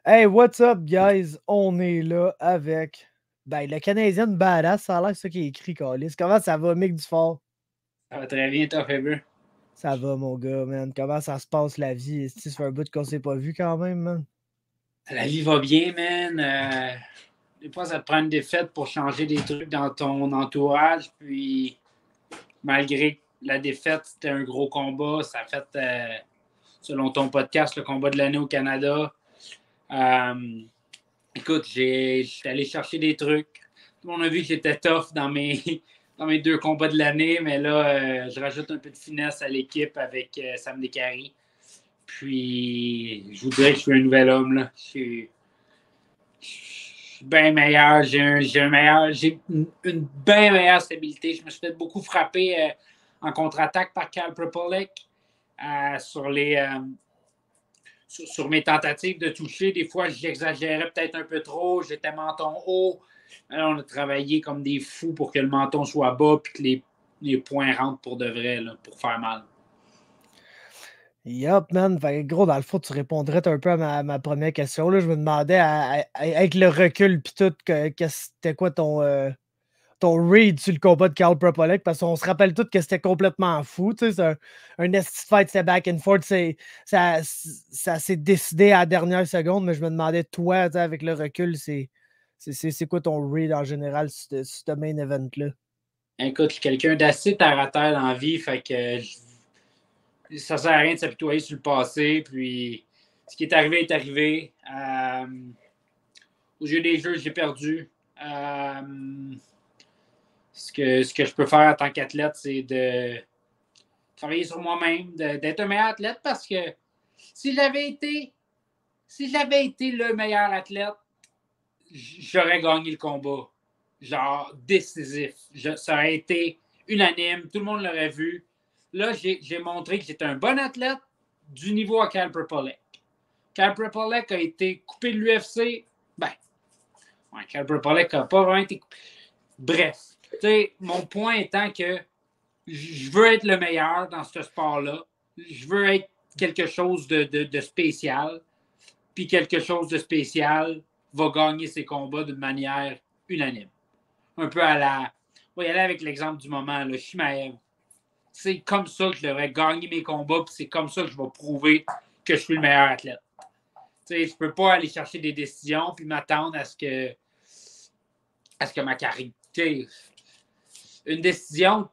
Hey, what's up, guys? On est là avec le Canadien de Badass. Ça a l'air ça qui est écrit, Calis. Comment ça va, Mick Dufort? Ça va très bien, toi, Faber. Ça va, mon gars, man. Comment ça se passe, la vie? Est-ce que ça fait un bout qu'on s'est pas vu quand même, man? La vie va bien, man. Des fois, ça te prend une défaite pour changer des trucs dans ton entourage. Puis, malgré la défaite, c'était un gros combat. Ça a fait, selon ton podcast, le combat de l'année au Canada. Écoute, j'étais allé chercher des trucs. Tout le monde a vu que j'étais tough dans mes deux combats de l'année, mais là, je rajoute un peu de finesse à l'équipe avec Sam Descaries. Puis, je vous dirais que je suis un nouvel homme. Là. Je suis bien meilleur. J'ai une bien meilleure stabilité. Je me suis fait beaucoup frapper en contre-attaque par Cal Propolek sur mes tentatives de toucher. Des fois, j'exagérais peut-être un peu trop. J'étais menton haut. Alors, on a travaillé comme des fous pour que le menton soit bas et que les points rentrent pour de vrai, là, pour faire mal. Yup, man. Fait que, gros, dans le fond, tu répondrais un peu à ma première question. Là. Je me demandais, avec le recul pis tout, c'était quoi ton read sur le combat de Karl Propolek, parce qu'on se rappelle tous que c'était complètement fou. Tu sais, c'est un esti fight, c'était back and forth. Ça s'est décidé à la dernière seconde, mais je me demandais, toi, avec le recul, c'est quoi ton read en général sur ce main event-là? Écoute, je suis quelqu'un d'assez terre à terre dans la vie, fait que ça sert à rien de s'apitoyer sur le passé. Puis, ce qui est arrivé est arrivé. Au jeu des jeux, j'ai perdu. Ce que je peux faire en tant qu'athlète, c'est de travailler sur moi-même, d'être un meilleur athlète parce que si j'avais été le meilleur athlète, j'aurais gagné le combat. Genre décisif. Ça aurait été unanime, tout le monde l'aurait vu. Là, j'ai montré que j'étais un bon athlète du niveau à Cal Propolek. Cal Propolek a été coupé de l'UFC. Cal Propolek n'a pas vraiment été coupé. Bref, mon point étant que je veux être le meilleur dans ce sport-là. Je veux être quelque chose de spécial. Puis quelque chose de spécial va gagner ses combats d'une manière unanime. Un peu à la... On va y aller avec l'exemple du moment, le Chimaev. C'est comme ça que je devrais gagner mes combats, puis c'est comme ça que je vais prouver que je suis le meilleur athlète. Je ne peux pas aller chercher des décisions puis m'attendre à ce que ma carrière... Une décision,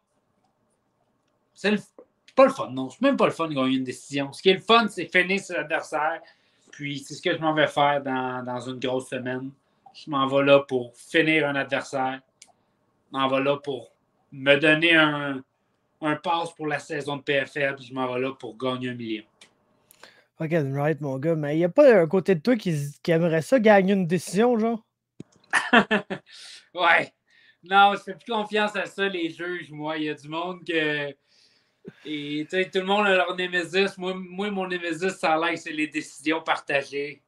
c'est pas le fun, non. C'est même pas le fun de gagner une décision. Ce qui est le fun, c'est finir ses adversaires. Puis c'est ce que je m'en vais faire dans une grosse semaine. Je m'en vais là pour finir un adversaire. Je m'en vais là pour me donner un pass pour la saison de PFL. Puis je m'en vais là pour gagner 1 million. Ok, right, mon gars. Mais il n'y a pas un côté de toi qui aimerait ça gagner une décision, genre? Ouais. Non, je fais plus confiance à ça, les juges, moi. Il y a du monde que... Et tout le monde a leur némésis. Moi, mon némésis, ça a l'air que c'est les décisions partagées.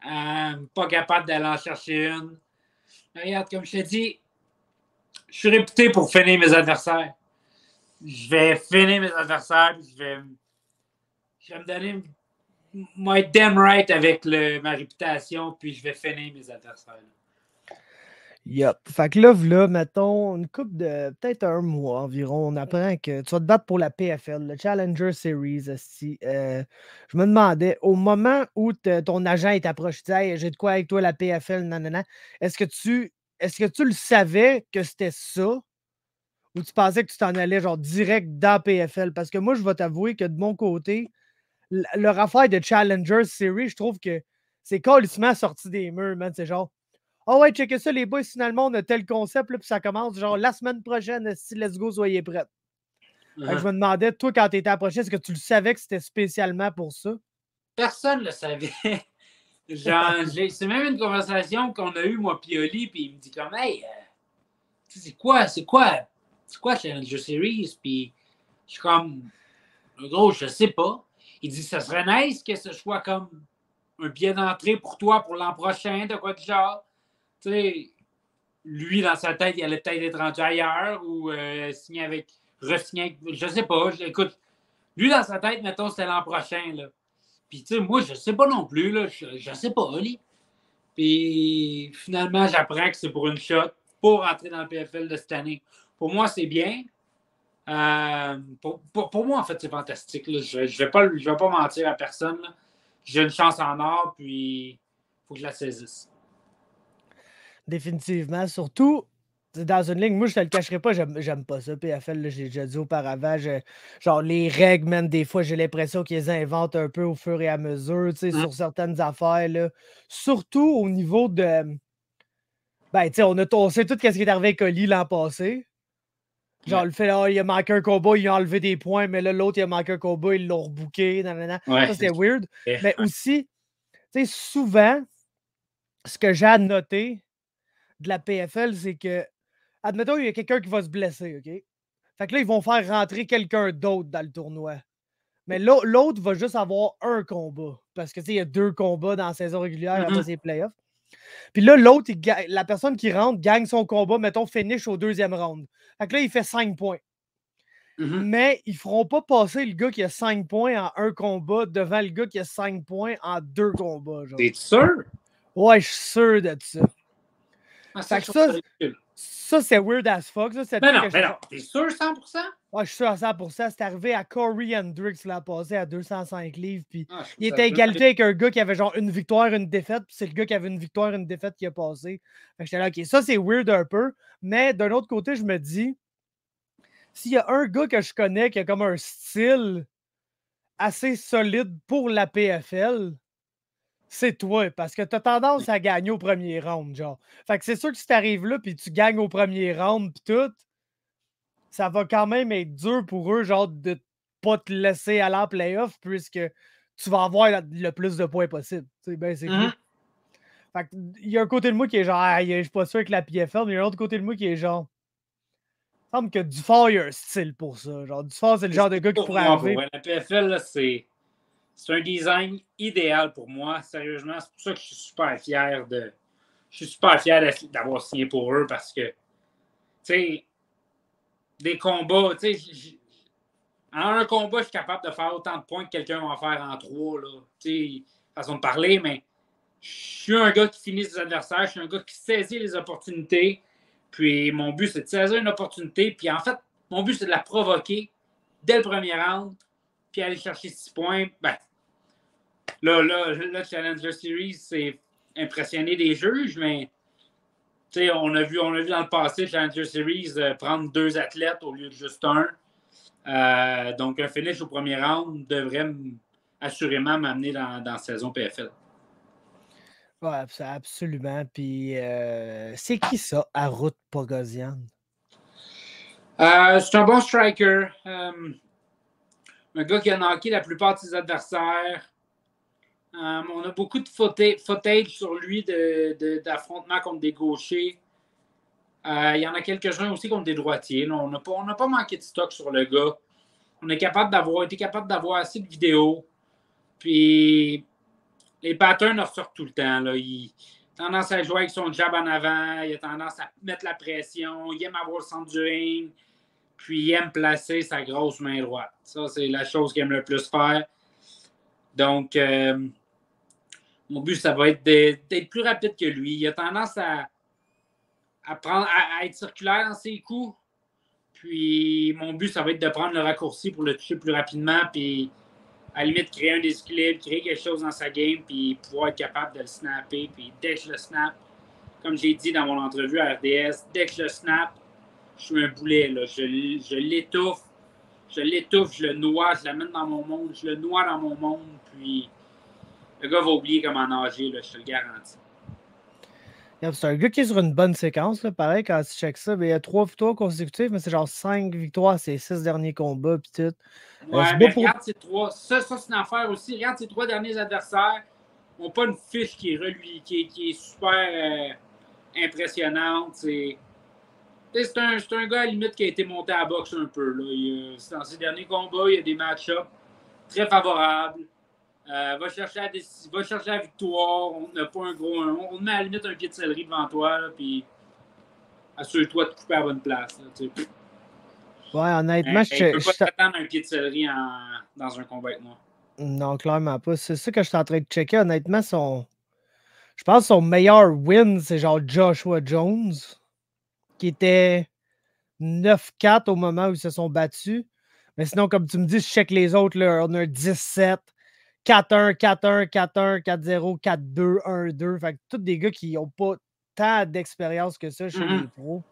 Pas capable d'aller en chercher une. Regarde, comme je t'ai dit, je suis réputé pour finir mes adversaires. Je vais finir mes adversaires. Je vais me donner... Moi, être damn right avec ma réputation, puis je vais finir mes adversaires. Yup. Fait que là, mettons, une couple de peut-être un mois environ, on apprend que tu vas te battre pour la PFL, le Challenger Series. Je me demandais, au moment où ton agent est approché, tu dis, hey, j'ai de quoi avec toi, la PFL, nanana, est-ce que tu le savais que c'était ça? Ou tu pensais que tu t'en allais genre direct dans PFL? Parce que moi, je vais t'avouer que de mon côté, leur affaire de Challenger Series, je trouve que c'est carrément sorti des murs, man. C'est genre, oh ouais, checkez ça, les boys, finalement, on a tel concept, là, puis ça commence genre la semaine prochaine, si let's go, soyez prêts. Fait que je me demandais, toi, quand t'étais approché, est-ce que tu le savais que c'était spécialement pour ça? Personne ne le savait. C'est même une conversation qu'on a eue, moi, Pioli, puis il me dit comme, hey, c'est quoi Challenger Series? Puis je suis comme, gros, je sais pas. Il dit, ça serait nice que ce soit comme un billet d'entrée pour toi pour l'an prochain, de quoi de genre. Tu sais, lui, dans sa tête, il allait peut-être être rendu ailleurs ou signer re-signer avec, je sais pas. Écoute, lui, dans sa tête, mettons, c'était l'an prochain, là. Puis, tu sais, moi, je sais pas non plus, là. Je sais pas, Ali. Puis, finalement, j'apprends que c'est pour une shot pour rentrer dans le PFL de cette année. Pour moi, c'est bien. Pour moi, en fait, c'est fantastique. Là. Je ne vais pas mentir à personne. Là. J'ai une chance en or, puis il faut que je la saisisse. Définitivement. Surtout dans une ligne, moi, je te le cacherai pas, j'aime pas ça, PFL, là, j'ai déjà dit auparavant. Genre, les règles, man, des fois, j'ai l'impression qu'ils les inventent un peu au fur et à mesure, tu sais, sur certaines affaires, là. Surtout au niveau de. Ben, tu sais, on sait tout ce qui est arrivé avec Oli l'an passé. Genre, le fait, là, il a manqué un combat, il a enlevé des points, mais là, l'autre, il a manqué un combat, ils l'ont rebooké. Ouais. Ça, c'était weird. Mais aussi, tu sais, souvent, ce que j'ai à noter de la PFL, c'est que, admettons, il y a quelqu'un qui va se blesser, OK? Fait que là, ils vont faire rentrer quelqu'un d'autre dans le tournoi. Mais l'autre va juste avoir un combat. Parce que, tu sais, il y a 2 combats dans la saison régulière après ses playoffs. Puis là, l'autre, la personne qui rentre gagne son combat, mettons, finish au 2e round. Fait que là, il fait 5 points. Mais ils feront pas passer le gars qui a 5 points en un combat devant le gars qui a 5 points en 2 combats. T'es sûr? Ouais, je suis sûr de ça. Fait que ça, c'est weird as fuck. Ça, mais non, t'es sûr 100%? Ouais, je suis sûr à 100%. C'est arrivé à Corey Hendricks l'an passé à 205 livres. Puis il était à égalité avec un gars qui avait genre une victoire, une défaite. Puis c'est le gars qui avait une victoire, une défaite qui a passé. Fait que j'étais là, OK, ça c'est weird un peu. Mais d'un autre côté, je me dis, s'il y a un gars que je connais qui a comme un style assez solide pour la PFL, c'est toi, parce que tu as tendance à gagner au premier round, genre. Fait que c'est sûr que si tu arrives là, puis tu gagnes au premier round, puis tout, ça va quand même être dur pour eux, genre, de pas te laisser aller en playoff, puisque tu vas avoir le plus de points possible. Tu sais, ben, c'est cool. Fait que, il y a un côté de moi qui est genre, ah, je suis pas sûr que la PFL, mais il y a un autre côté de moi qui est genre, il semble que Dufort, il y a un style pour ça. Genre, Dufort, c'est le genre de gars qui pourrait arriver. La PFL, là, c'est un design idéal pour moi. Sérieusement, c'est pour ça que je suis super fier d'avoir signé pour eux parce que, tu sais, des combats, tu sais, en un combat, je suis capable de faire autant de points que quelqu'un va en faire en 3, là. Tu sais, façon de parler, mais je suis un gars qui finit ses adversaires, je suis un gars qui saisit les opportunités. Puis mon but, c'est de saisir une opportunité. Puis en fait, mon but, c'est de la provoquer dès le premier round, puis aller chercher 6 points. Ben, là, Challenger Series, c'est impressionner des juges, mais on a vu dans le passé Challenger Series prendre 2 athlètes au lieu de juste un. Donc, un finish au premier round devrait assurément m'amener dans la saison PFL. Ouais, absolument. Puis, c'est qui ça, Arut Pogosian? C'est un bon striker. Un gars qui a knocké la plupart de ses adversaires. On a beaucoup de footage sur lui d'affrontements contre des gauchers. Il y en a quelques-uns aussi contre des droitiers. Là. On n'a pas manqué de stock sur le gars. On est été capable d'avoir assez de vidéos. Puis les patterns ressortent tout le temps. Là. Il a tendance à jouer avec son jab en avant. Il a tendance à mettre la pression. Il aime avoir le centre du ring. Puis il aime placer sa grosse main droite. Ça, c'est la chose qu'il aime le plus faire. Donc, mon but, ça va être d'être plus rapide que lui. Il a tendance à être circulaire dans ses coups. Puis, mon but, ça va être de prendre le raccourci pour le toucher plus rapidement. Puis, à la limite, créer un déséquilibre, créer quelque chose dans sa game, puis pouvoir être capable de le snapper. Puis, dès que je le snap, comme j'ai dit dans mon entrevue à RDS, dès que je le snap, je suis un boulet. Là. Je l'étouffe. Je le noie, je l'amène dans mon monde, je le noie dans mon monde, puis le gars va oublier comment nager, là, je te le garantis. C'est un gars qui est sur une bonne séquence, là, pareil, quand tu checkes ça. Il y a 3 victoires consécutives, mais c'est genre 5 victoires à ses 6 derniers combats. Puis tout. Ouais, mais regarde ces 3. Ça, c'est une affaire aussi. Regarde ses 3 derniers adversaires. Ils n'ont pas une fiche qui est super impressionnante. C'est un gars à la limite qui a été monté à la boxe un peu. Là. Dans ses derniers combats, il y a des match-ups très favorables. Va chercher la victoire. On n'a pas un gros. On met à la limite un pied de céleri devant toi, puis assure-toi de couper à la bonne place. Là, ouais, honnêtement, je ne peux pas t'attendre un pied de céleri dans un combat avec moi. Non, clairement pas. C'est ça que je suis en train de checker. Honnêtement, je pense que son meilleur win, c'est genre Joshua Jones, qui était 9-4 au moment où ils se sont battus. Mais sinon, comme tu me dis, je check les autres, là, on a un 17, 4-1, 4-1, 4-1, 4-0, 4-2, 1-2. Fait que tous des gars qui n'ont pas tant d'expérience que ça chez les pros.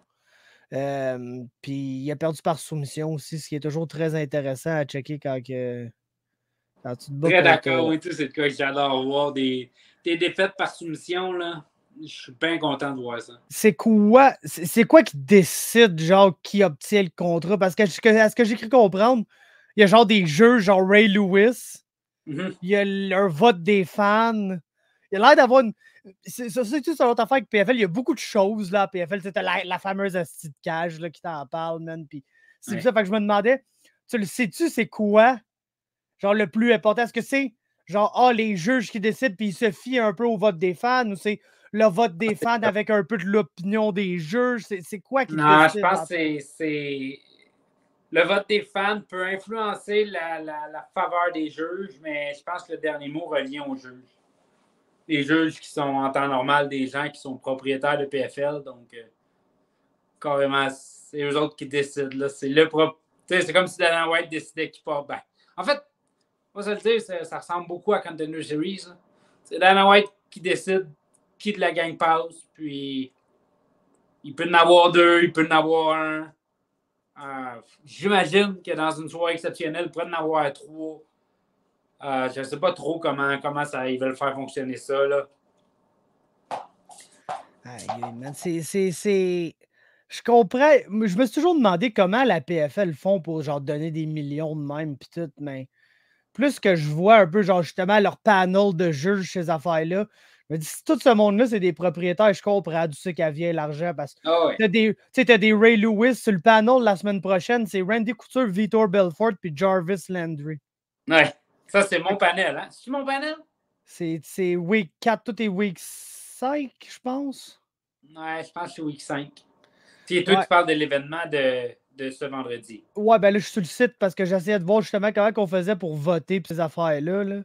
Puis il a perdu par soumission aussi, ce qui est toujours très intéressant à checker quand tu te bats Très contre. d'accord, oui, c'est le cas que j'adore voir des défaites par soumission, là. Je suis bien content de voir ça. C'est quoi qui décide, genre, qui obtient le contrat? Parce que, à ce que j'ai cru comprendre, il y a genre des jeux, genre Ray Lewis. Il y a un vote des fans. Il a l'air d'avoir une. C'est une autre affaire avec PFL. Il y a beaucoup de choses là à PFL. C'était la fameuse astuce de cage là, qui t'en parle, man. Puis c'est ça. Fait que je me demandais, tu le sais-tu, c'est quoi? Genre le plus important? Est-ce que c'est genre les juges qui décident puis ils se fient un peu au vote des fans ou c'est le vote des fans avec un peu de l'opinion des juges? C'est quoi qui Non, je décide? pense que c'est. Le vote des fans peut influencer la faveur des juges, mais je pense que le dernier mot revient aux juges. Les juges qui sont en temps normal des gens qui sont propriétaires de PFL, donc carrément, c'est eux autres qui décident. Là. C'est comme si Dana White décidait qui part. Ben, en fait, on va se le dire, ça ressemble beaucoup à Contender Series. Là. C'est Dana White qui décide qui de la gang passe, puis il peut en avoir deux, il peut en avoir un. J'imagine que dans une soirée exceptionnelle, il pourrait en avoir trois. Je ne sais pas trop comment ils veulent faire fonctionner ça. Là. Man, je comprends. Je me suis toujours demandé comment la PFL font pour genre donner des millions de même pis tout, mais plus que je vois un peu genre justement leur panel de juges ces affaires-là, je me dis si tout ce monde-là, c'est des propriétaires, je comprends d'où c'est qu'elle vient l'argent parce que t'as des Ray Lewis sur le panel la semaine prochaine, c'est Randy Couture, Vitor Belfort puis Jarvis Landry. Ouais, ça c'est mon panel, hein? C'est mon panel? C'est week 4, tout est week 5, je pense. Ouais, je pense que c'est week 5. Puis toi, tu parles de l'événement de ce vendredi. Ouais, ben là, je suis sur le site parce que j'essayais de voir justement comment on faisait pour voter pour ces affaires-là. Là.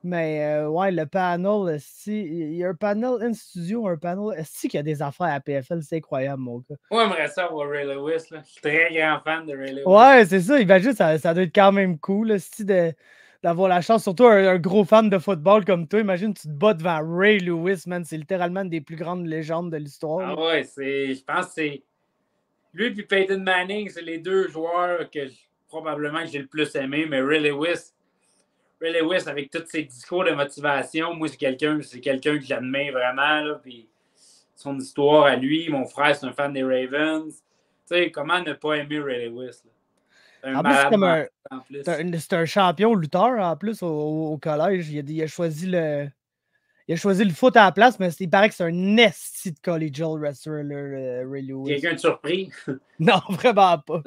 Mais ouais, le panel, il y a un panel in studio, un panel. Est-ce qu'il y a des affaires à PFL? C'est incroyable, mon gars. Moi, j'aimerais ça voir Ray Lewis. Là. Je suis très grand fan de Ray Lewis. Ouais, c'est ça. Imagine, ça doit être quand même cool d'avoir la chance. Surtout un gros fan de football comme toi. Imagine, tu te bats devant Ray Lewis, man. C'est littéralement une des plus grandes légendes de l'histoire. Ah ouais, je pense que c'est. Lui et Peyton Manning, c'est les deux joueurs que probablement j'ai le plus aimé, mais Ray Lewis, avec tous ses discours de motivation, moi, c'est quelqu'un que j'admire vraiment. Là, puis son histoire à lui, mon frère, c'est un fan des Ravens. Tu sais, comment ne pas aimer Ray Lewis? C'est un malade en plus. C'est un champion lutteur en plus au collège. Il a choisi le foot à la place, mais il paraît que c'est un esti de collegial wrestler, Ray Lewis. Quelqu'un de surpris? Non, vraiment pas.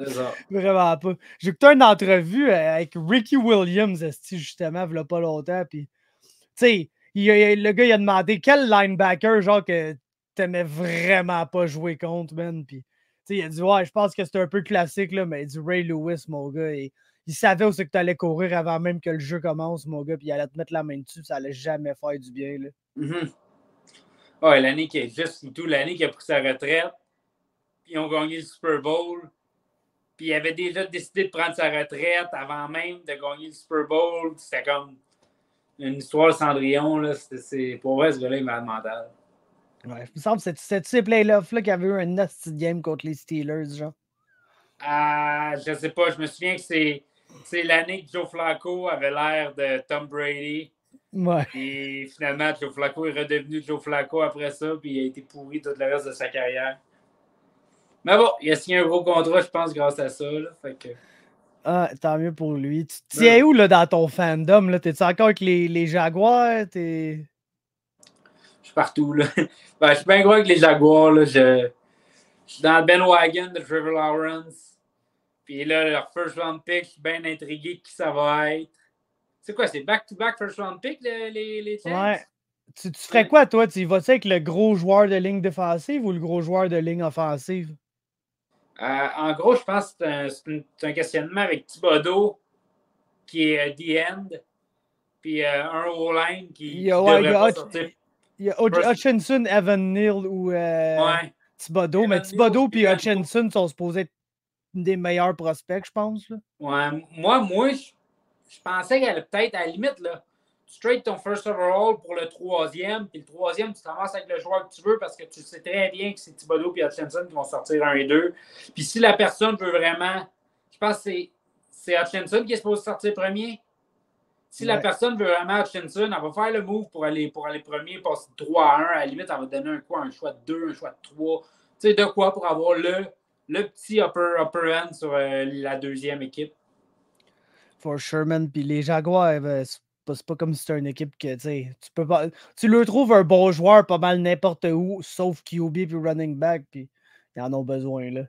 Vraiment pas. J'ai écouté une entrevue avec Ricky Williams, justement, il y a pas longtemps. Puis, tu sais, le gars, il a demandé quel linebacker, genre, que t'aimais vraiment pas jouer contre, man. Puis, tu sais, il a dit, ouais, je pense que c'est un peu classique, là, mais il dit Ray Lewis, mon gars. Il savait où c'est que tu allais courir avant même que le jeu commence, mon gars, puis il allait te mettre la main dessus, ça allait jamais faire du bien, là. Ouais, l'année qui est juste tout, l'année qui a pris sa retraite, puis ils ont gagné le Super Bowl, puis il avait déjà décidé de prendre sa retraite avant même de gagner le Super Bowl. C'était comme une histoire de Cendrillon, là. Pour vrai, ce gars-là, il est malade mental. Ouais, il me semble que c'est ces playoffs-là qu'il y avait eu un nasty game contre les Steelers, genre. Je sais pas, je me souviens que c'est l'année que Joe Flacco avait l'air de Tom Brady. Ouais. Et finalement, Joe Flacco est redevenu Joe Flacco après ça, puis il a été pourri tout le reste de sa carrière. Mais bon, il a signé un gros contrat, je pense, grâce à ça. Là, fait que... Ah, tant mieux pour lui. Tu te tiens où là, dans ton fandom? T'es-tu encore avec les Jaguars? Je suis partout. Là. Ben, je suis bien gros avec les Jaguars. Là. Je suis dans le bandwagon de Trevor Lawrence. Puis là, leur first round pick, je suis bien intrigué de qui ça va être. C'est quoi, c'est back-to-back first round pick, les Chiefs? Ouais. Tu ferais quoi, toi? Tu vas-tu avec le gros joueur de ligne défensive ou le gros joueur de ligne offensive? En gros, je pense que c'est un questionnement avec Thibodeau qui est the end. puis un O-line Il qui y a, ne ouais, devrait pas sortir. il y a Hutchinson, Evan Neal ou Ouais. Thibodeau. Mais Evan Neal, Thibodeau je et l'aime pas. Hutchinson sont supposés être des meilleurs prospects, je pense. Là. Ouais. Moi, je pensais qu'elle allait peut-être, à la limite, là, tu trades ton first overall pour le troisième, puis le troisième, tu commences avec le joueur que tu veux parce que tu sais très bien que c'est Thibodeau et Hutchinson qui vont sortir 1 et 2. Puis si la personne veut vraiment, je pense que c'est Hutchinson qui est supposé sortir premier. Si la personne veut vraiment Hutchinson, elle va faire le move pour aller premier, passer 3 à 1. À la limite, elle va donner un choix de 2, un choix de 3. Tu sais, de quoi pour avoir le petit upper end sur la deuxième équipe. For sure, man. Puis les Jaguars, c'est pas comme si c'était une équipe que, tu peux pas... Tu leur trouves un bon joueur pas mal n'importe où, sauf QB puis running back, puis ils en ont besoin, là.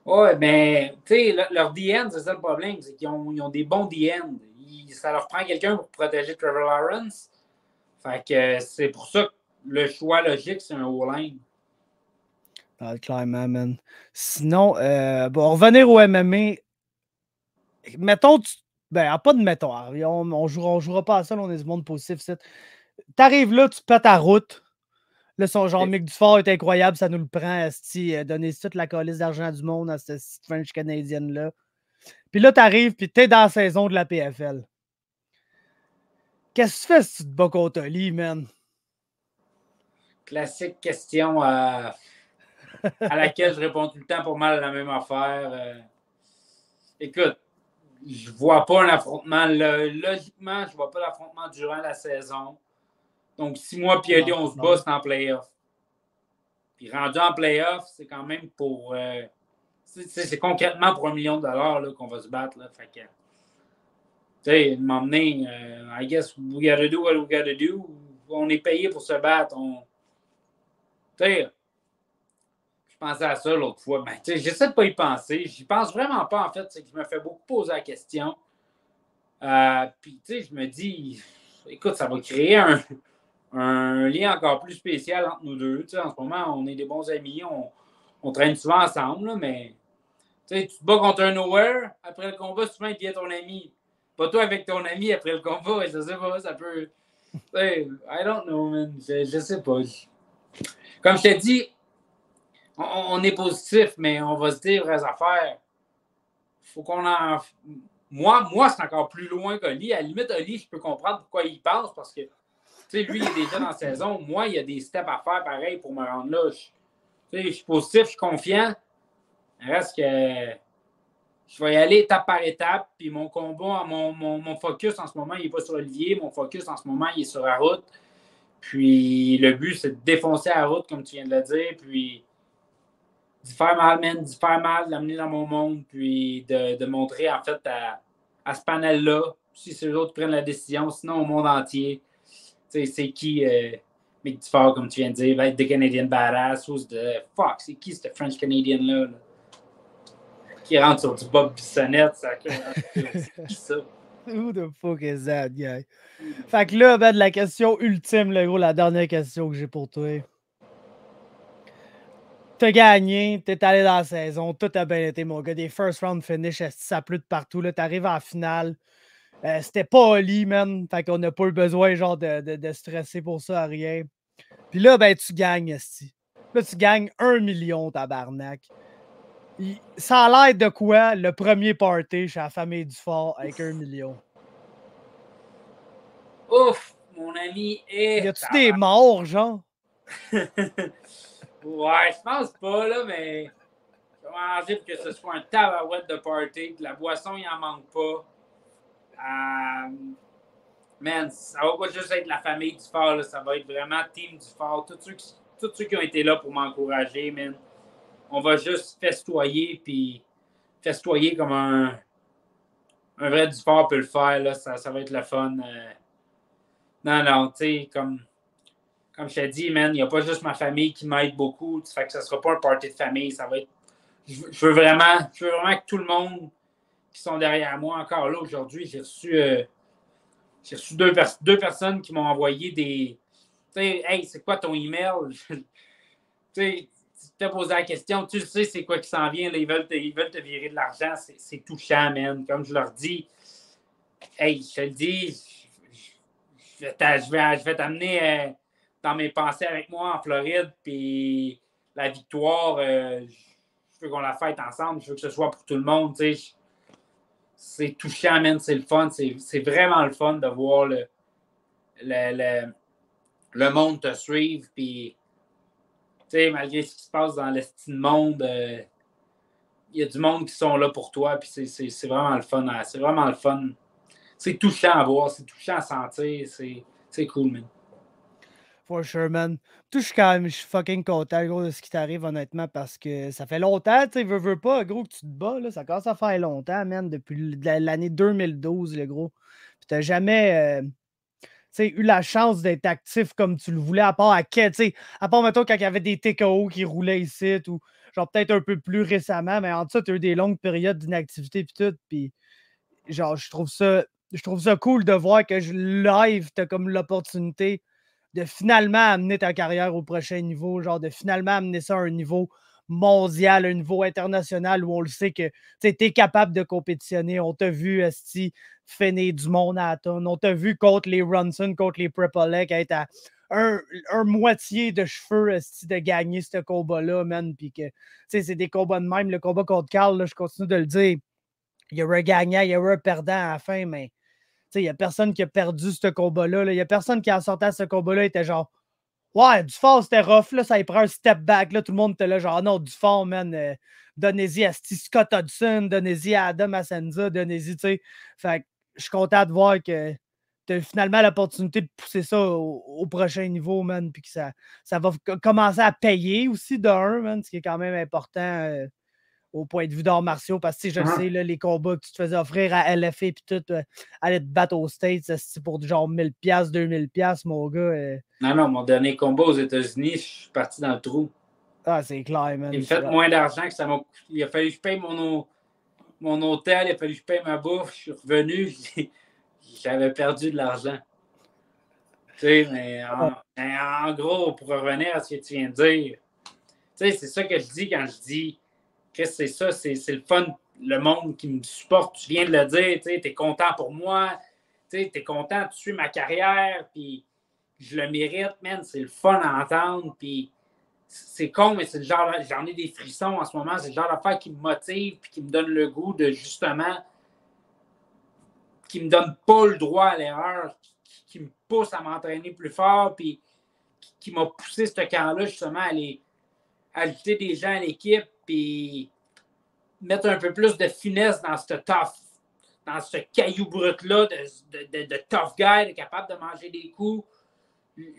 Ouais, mais, tu sais, leur DN, c'est ça le problème, c'est qu'ils ont des bons DN. Ça leur prend quelqu'un pour protéger Trevor Lawrence. Fait que c'est pour ça que le choix logique, c'est un O-line. Ah, clairement, man. Sinon, bon, revenir au MMA. Mettons, pas de mettons. On jouera pas à ça, là, on est du monde positif. T'arrives là, tu pètes ta route. Là, son genre, Mick Dufort est incroyable, ça nous le prend. Donnez toute la calice d'argent du monde à cette French canadienne-là. Puis là, t'arrives, puis t'es dans la saison de la PFL. Qu'est-ce que tu fais si tu te bats contre Oli, man? Classique question à laquelle je réponds tout le temps pour mal la même affaire. Écoute, je vois pas un affrontement. Logiquement, je vois pas l'affrontement durant la saison. Donc, si moi et Oli, on se bat, c'est en playoff. Puis rendu en playoff, c'est quand même pour... c'est concrètement pour $1 million là, qu'on va se battre. Là. Fait que, tu sais, m'emmener, I guess we gotta do what we gotta do. On est payé pour se battre. Tu sais, je pensais à ça l'autre fois. Ben, tu sais, j'essaie de pas y penser. J'y pense vraiment pas, en fait. C'est que je me fais beaucoup poser la question. Puis, tu sais, je me dis, écoute, ça va créer un lien encore plus spécial entre nous deux. Tu sais, en ce moment, on est des bons amis. On traîne souvent ensemble, là, mais tu sais, tu te bats contre un nowhere. Après le combat, souvent, il devient ton ami. Pas toi avec ton ami après le combat. Je sais pas, ça peut... Hey, I don't know, man. Je sais pas. Comme je t'ai dit, on est positif, mais on va se dire vraies affaires. Faut qu'on en... Moi, c'est encore plus loin qu'Oli. À la limite, Oli, je peux comprendre pourquoi il pense, parce que, tu sais, lui, il est déjà dans la saison. Moi, il y a des steps à faire pareil pour me rendre là. Je suis positif, je suis confiant. Il reste que je vais y aller étape par étape. Puis mon combat, mon focus en ce moment, il n'est pas sur Olivier. Mon focus en ce moment, il est sur la route. Puis le but, c'est de défoncer la route, comme tu viens de le dire. Puis d'y faire mal, man, d'y faire mal, de l'amener dans mon monde. Puis de montrer, en fait, à ce panel-là, si c'est eux autres qui prennent la décision, sinon au monde entier, c'est qui Mick Dufort, comme tu viens de dire, va être The Canadian Badass ou fuck, c'est qui ce French Canadian-là? Là? Qui rentre sur du Bob Bissonnette, ça. C'est qui ça? Who the fuck is that guy? Fait que là, ben, la question ultime, le gros, la dernière question que j'ai pour toi. T'as gagné, t'es allé dans la saison, tout a bien été, mon gars. Des first round finish, ça pleut de partout. Là, t'arrives en finale. C'était pas Oli, man. Fait qu'on n'a pas eu besoin, genre, de stresser pour ça, à rien. Puis là, ben, tu gagnes, esti. Là, tu gagnes 1 million, tabarnak. Ça a l'air de quoi, le premier party chez la famille Dufort avec 1 million? Ouf, mon ami Y a-tu des morts, genre? Ouais, je pense pas, là, mais je vais m'arranger pour que ce soit un tabarouette de party, que la boisson, il n'en manque pas. Man, ça va pas juste être la famille du fort, là, ça va être vraiment team du fort. Tous ceux qui ont été là pour m'encourager, man. On va juste festoyer, puis festoyer comme un vrai du fort peut le faire, là, ça va être le fun. Non, tu sais, comme je t'ai dit, man, il n'y a pas juste ma famille qui m'aide beaucoup. Ça fait que ça ne sera pas un party de famille. Ça va être. Je veux vraiment que tout le monde qui sont derrière moi, encore là aujourd'hui, j'ai reçu deux personnes qui m'ont envoyé des. Tu sais, hey, c'est quoi ton email? Tu sais, tu t'es posé la question, tu sais c'est quoi qui s'en vient, là, ils veulent te virer de l'argent, c'est touchant, man. Comme je leur dis, hey, je te le dis, je vais t'amener dans mes pensées avec moi en Floride, puis la victoire, je veux qu'on la fête ensemble, je veux que ce soit pour tout le monde, tu sais. C'est touchant, man, c'est le fun, c'est vraiment le fun de voir le monde te suivre, puis, tu sais, malgré ce qui se passe dans l'estime de monde, il y a du monde qui sont là pour toi, puis c'est vraiment le fun, c'est vraiment le fun. C'est touchant à voir, c'est touchant à sentir, c'est cool, man. For sure, man. Tout, je suis fucking content, gros, de ce qui t'arrive, honnêtement, parce que ça fait longtemps, tu sais, veux pas, gros, que tu te bats, là. Ça commence à faire longtemps, man, depuis l'année 2012, le gros. Puis t'as jamais, tu sais, eu la chance d'être actif comme tu le voulais, à part tu sais, à part, mettons, quand il y avait des TKO qui roulaient ici, ou genre peut-être un peu plus récemment, mais en tout ça, t'as eu des longues périodes d'inactivité, puis tout, puis genre, je trouve ça cool de voir que live, t'as comme l'opportunité de finalement amener ta carrière au prochain niveau, genre de finalement amener ça à un niveau mondial, un niveau international où on le sait que tu es capable de compétitionner. On t'a vu, Esti, finir du monde à la tonne. On t'a vu contre les Brunson, contre les Prepolek, être à un moitié de cheveux, Esti, de gagner ce combat-là, man. Puis que, c'est des combats de même. Le combat contre Carl, là, je continue de le dire, il y aura un gagnant, il y aura un perdant à la fin, mais il n'y a personne qui a perdu ce combat-là. Il n'y a personne qui, en sortant de ce combat-là, était genre ouais, Dufort, c'était rough, là, ça y prend un step back. Là, tout le monde était là, genre non, Dufort, man, donnez-y à Steve Scott Hudson, donnez-y à Adam Asenza, donnez-y, tu sais. Fait que je suis content de voir que tu as finalement l'opportunité de pousser ça au prochain niveau, man, puis que ça va commencer à payer aussi d'un, man, ce qui est quand même important. Au point de vue d'arts martiaux, parce que je le sais, là, les combats que tu te faisais offrir à LFA puis tout, aller te battre aux States, c'est pour genre 1000$, 2000$, mon gars. Non, mon dernier combat aux États-Unis, je suis parti dans le trou. Ah, c'est clair, man. Il me fait moins d'argent que ça m'a. Il a fallu que je paye mon hôtel, il a fallu que je paye ma bouffe, je suis revenu, j'avais perdu de l'argent. Tu sais, mais en gros, pour revenir à ce que tu viens de dire, tu sais, c'est ça que je dis quand je dis que c'est ça, c'est le fun, le monde qui me supporte, tu viens de le dire, tu sais, t'es content pour moi, tu sais, t'es content, tu suis ma carrière, puis je le mérite, man, c'est le fun à entendre, puis c'est con, mais c'est le genre, j'en ai des frissons en ce moment, c'est le genre d'affaire qui me motive, puis qui me donne le goût de justement, qui me donne pas le droit à l'erreur, qui me pousse à m'entraîner plus fort, puis qui m'a poussé ce camp-là, justement, à aller ajouter des gens à l'équipe, puis mettre un peu plus de finesse dans ce caillou brut-là de tough guy, de capable de manger des coups.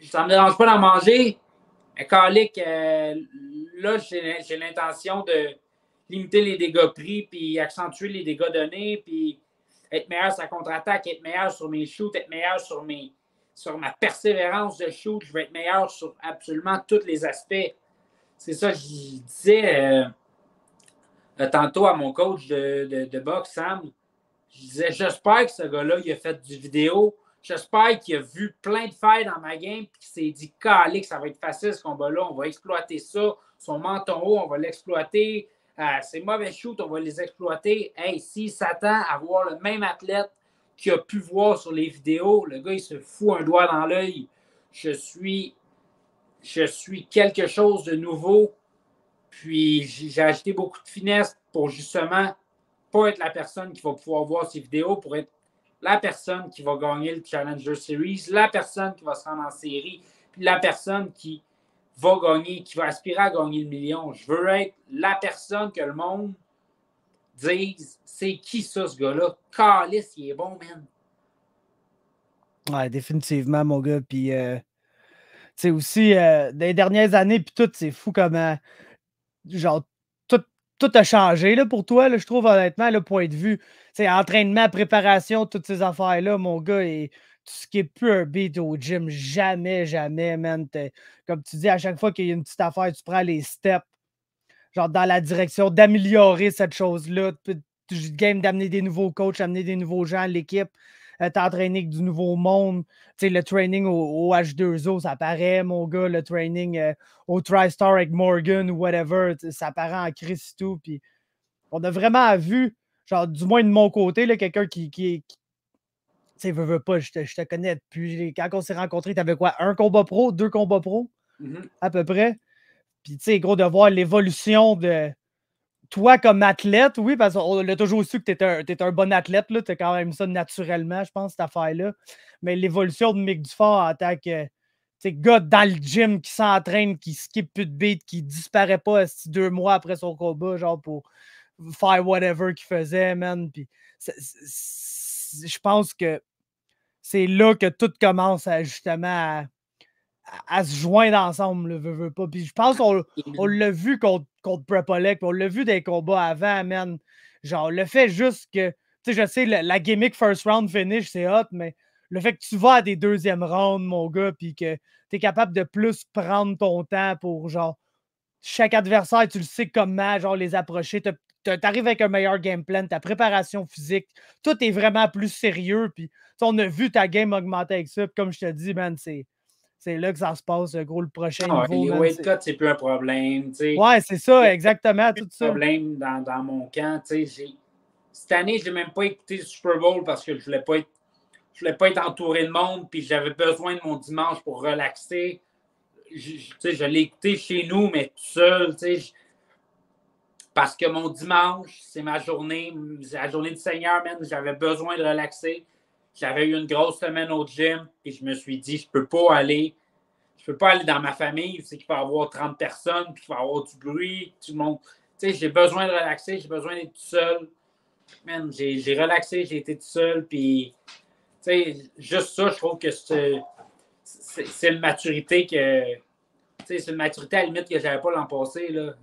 Ça ne me dérange pas d'en manger. Mais Calic, là, j'ai l'intention de limiter les dégâts pris, puis accentuer les dégâts donnés, puis être meilleur sur la contre-attaque, être meilleur sur mes shoots, être meilleur sur ma persévérance de shoot. Je vais être meilleur sur absolument tous les aspects. C'est ça, je disais tantôt à mon coach de boxe, Sam. Je disais, j'espère que ce gars-là, il a fait du vidéo. J'espère qu'il a vu plein de failles dans ma game et qu'il s'est dit, calé, que ça va être facile ce combat-là. On va exploiter ça. Son menton haut, on va l'exploiter. Ses mauvais shoots, on va les exploiter. Hey, s'il s'attend à voir le même athlète qu'il a pu voir sur les vidéos, le gars, il se fout un doigt dans l'œil. Je suis quelque chose de nouveau. Puis j'ai ajouté beaucoup de finesse pour justement pas être la personne qui va pouvoir voir ces vidéos, pour être la personne qui va gagner le Challenger Series, la personne qui va se rendre en série, puis la personne qui va gagner, qui va aspirer à gagner le million. Je veux être la personne que le monde dise, c'est qui ça, ce gars-là? Calice, il est bon, man. Ouais, définitivement, mon gars. Puis, tu sais, aussi, dans les dernières années, puis tout, c'est fou comment, genre, tout a changé là, pour toi, là, je trouve, honnêtement, le point de vue. C'est entraînement, préparation, toutes ces affaires-là, mon gars, et tout ce qui est plus un beat au gym, jamais, jamais, man. Comme tu dis, à chaque fois qu'il y a une petite affaire, tu prends les steps, genre dans la direction d'améliorer cette chose-là. Game d'amener des nouveaux coachs, amener des nouveaux gens à l'équipe, t'entraîner avec du nouveau monde. Tu sais, le training au H2O, ça paraît, mon gars. Le training au TriStar avec Morgan ou whatever, ça paraît en crise et tout. Puis on a vraiment vu, genre, du moins de mon côté, quelqu'un qui sais, veux pas, je te connais depuis. Quand on s'est rencontrés, t'avais quoi? Un combat pro, deux combats pro, à peu près. Puis, tu sais, gros, de voir l'évolution de toi comme athlète, oui, parce qu'on a toujours su que t'es un bon athlète, là. T'as quand même ça naturellement, je pense, cette affaire-là. Mais l'évolution de Mick Dufort en tant que gars dans le gym qui s'entraîne, qui skip plus de beat, qui disparaît pas 2 mois après son combat, genre pour faire whatever qu'il faisait, man. Puis je pense que c'est là que tout commence à justement à se joindre ensemble, le veut pas. Puis je pense qu'on l'a vu contre Prepolek, on l'a vu des combats avant, man. Genre, le fait juste que, tu sais, je sais, la gimmick first round finish, c'est hot, mais le fait que tu vas à des deuxièmes rounds, mon gars, puis que tu es capable de plus prendre ton temps pour, genre, chaque adversaire, tu le sais comment, genre, les approcher. T'arrives avec un meilleur game plan, ta préparation physique, tout est vraiment plus sérieux. Puis, on a vu ta game augmenter avec ça. Puis, comme je te dis, man, c'est là que ça se passe, gros, le prochain niveau. Les weight cuts, c'est plus un problème. Ouais, c'est ça, exactement. Tout ça. Problème dans mon camp. Cette année, je n'ai même pas écouté le Super Bowl parce que je ne voulais pas être entouré de monde, puis j'avais besoin de mon dimanche pour relaxer. Je l'ai écouté chez nous, mais tout seul, parce que mon dimanche, c'est ma journée, c'est la journée du Seigneur, man. J'avais besoin de relaxer. J'avais eu une grosse semaine au gym, et je me suis dit, je peux pas aller dans ma famille, c'est qu'il va y avoir 30 personnes, puis qu'il va y avoir du bruit, tout le monde. J'ai besoin de relaxer, j'ai besoin d'être tout seul. Man, j'ai relaxé, j'ai été tout seul, puis juste ça, je trouve que c'est une maturité que. C'est une maturité à la limite que j'avais pas l'an passé. Là.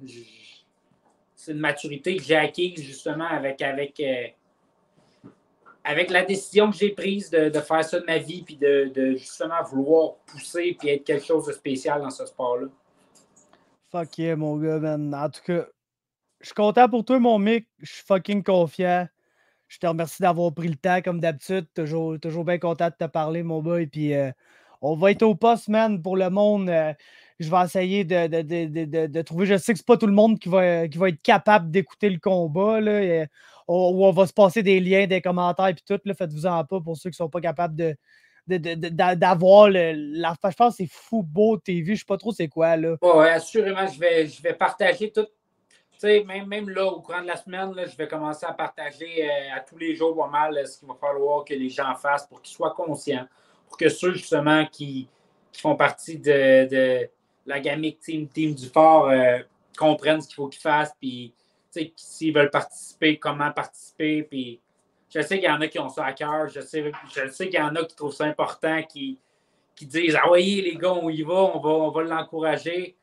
C'est une maturité que j'ai acquise justement avec la décision que j'ai prise de faire ça de ma vie, puis de justement vouloir pousser puis être quelque chose de spécial dans ce sport-là. Fuck yeah, mon gars, man. En tout cas, je suis content pour toi, mon mec. Je suis fucking confiant. Je te remercie d'avoir pris le temps, comme d'habitude. Toujours bien content de te parler, mon boy. Puis on va être au poste, man, pour le monde. Je vais essayer de trouver. Je sais que c'est pas tout le monde qui va être capable d'écouter le combat. Là, on va se passer des liens, des commentaires, puis tout. Faites-vous-en pas pour ceux qui sont pas capables d'avoir la. Je pense que c'est Fubo TV. Je sais pas trop c'est quoi. Là. Ouais, assurément, je vais partager tout. Même là, au courant de la semaine, là, je vais commencer à partager à tous les jours pas mal ce qu'il va falloir que les gens fassent pour qu'ils soient conscients. Pour que ceux, justement, qui font partie de la gamique team du fort comprennent ce qu'il faut qu'ils fassent. Puis, s'ils veulent participer, comment participer. Puis, je sais qu'il y en a qui ont ça à cœur. Je sais qu'il y en a qui trouvent ça important, qui disent ah oui, les gars, on y va, on va l'encourager.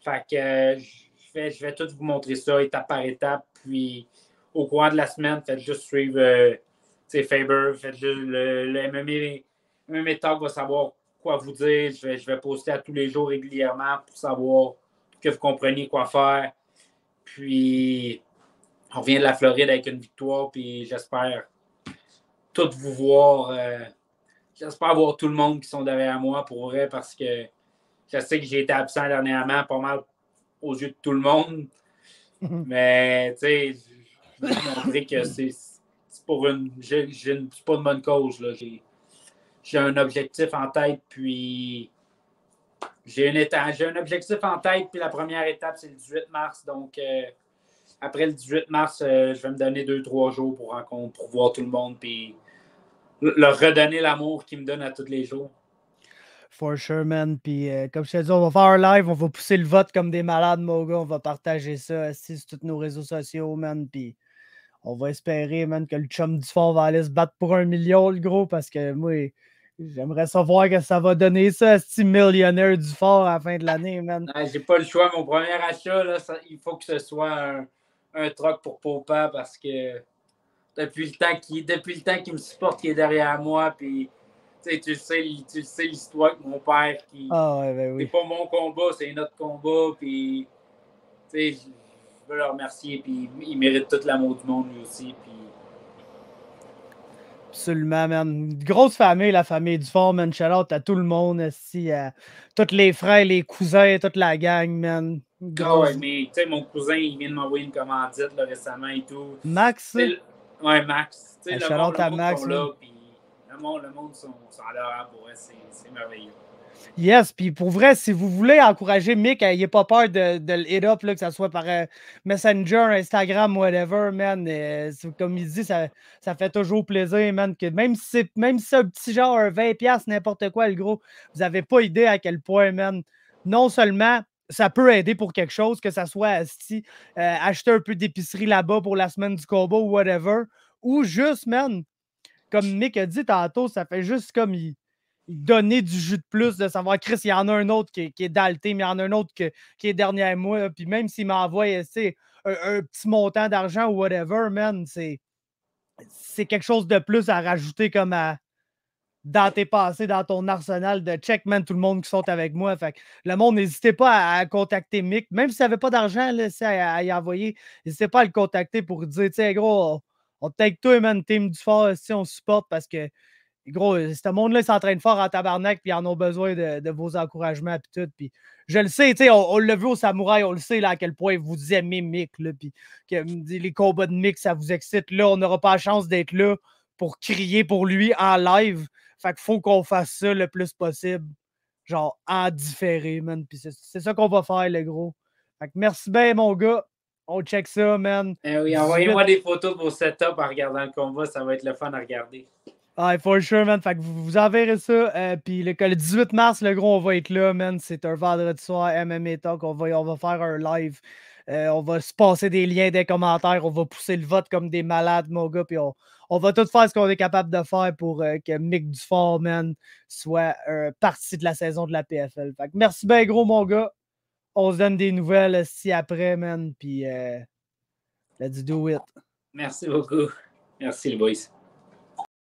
Fait que. Je vais tout vous montrer ça étape par étape. Puis, au courant de la semaine, faites juste suivre Faber. Faites juste le MMA Talk va savoir quoi vous dire. Je vais poster à tous les jours régulièrement pour savoir que vous compreniez quoi faire. Puis, on revient de la Floride avec une victoire. Puis, j'espère tout vous voir. J'espère voir tout le monde qui sont derrière moi pour vrai parce que je sais que j'ai été absent dernièrement pas mal aux yeux de tout le monde. Mais, tu sais, je veux montrer que c'est pour c'est pas une bonne cause. Là. J'ai un objectif en tête, puis j'ai un objectif en tête, puis la première étape, c'est le 18 mars. Donc, après le 18 mars, je vais me donner 2-3 jours pour voir tout le monde, puis leur redonner l'amour qu'ils me donnent à tous les jours. For sure, man. Puis, comme je te dis, on va faire un live, on va pousser le vote comme des malades, mon gars. On va partager ça sur tous nos réseaux sociaux, man. Puis, on va espérer, man, que le chum du fort va aller se battre pour 1 million, le gros, parce que moi, j'aimerais savoir que ça va donner ça à ce millionnaire du fort à la fin de l'année, man. J'ai pas le choix. Mon premier achat, là, il faut que ce soit un truck pour Popa parce que depuis le temps qu'il me supporte, qu'il est derrière moi, puis tu sais l'histoire de mon père qui. Ah ouais, ben oui. C'est pas mon combat, c'est notre combat, puis je veux le remercier, puis il mérite tout l'amour du monde lui aussi, puis. Absolument, man. Une grosse famille, la famille du fort, man. Shout out à tout le monde, aussi, à tous les frères, les cousins, toute la gang, man. Ah ouais, mais tu sais, mon cousin, il vient de m'envoyer une commandite là, récemment et tout. Max? Ouais, Max. Shout out à Max, là, puis Le monde sont adorables. Ouais, c'est merveilleux. Yes, puis pour vrai, si vous voulez encourager Mick, n'ayez pas peur de le hit up, là, que ce soit par Messenger, Instagram, whatever, man. Comme il dit, ça fait toujours plaisir, man. Que même si c'est un petit genre, un 20$, n'importe quoi, le gros, vous n'avez pas idée à quel point, man. Non seulement ça peut aider pour quelque chose, que ça soit acheter un peu d'épicerie là-bas pour la semaine du combat ou whatever, ou juste, man, comme Mick a dit tantôt, ça fait juste comme il donner du jus de plus, de savoir, Chris, il y en a un autre qui est dans le team, il y en a un autre qui est dernier mois, puis même s'il m'envoie un petit montant d'argent ou whatever, man, c'est quelque chose de plus à rajouter comme dans tes passés, dans ton arsenal de check, man, tout le monde qui sont avec moi. Fait que le monde, n'hésitez pas à contacter Mick, même si vous n'avez pas d'argent à y envoyer, n'hésitez pas à le contacter pour dire, tu sais, gros, on take toi, man, team du fort, si on supporte parce que gros, ce monde-là s'entraîne fort en tabarnak, puis ils en ont besoin de vos encouragements, puis tout. Puis je le sais, tu sais, on l'a vu au Samouraï, on le sait là, à quel point vous aimez Mick, là, puis que les combats de Mick, ça vous excite. Là, on n'aura pas la chance d'être là pour crier pour lui en live. Fait qu'il faut qu'on fasse ça le plus possible, genre en différé, man. Puis c'est ça qu'on va faire, le gros. Fait que merci bien, mon gars. On check ça, man. Eh oui, 18... envoyez-moi des photos de vos setups en regardant le combat, ça va être le fun à regarder. Ah, for sure, man. Fait que vous enverrez ça. Puis le 18 mars, le gros, on va être là, man. C'est un vendredi soir, MMA Talk. On va faire un live. On va se passer des liens, des commentaires. On va pousser le vote comme des malades, mon gars. Puis on va tout faire ce qu'on est capable de faire pour que Mick Dufort, man, soit partie de la saison de la PFL. Fait que merci bien, gros, mon gars. On se donne des nouvelles si après, man. Puis let's do it. Merci beaucoup. Merci, les boys.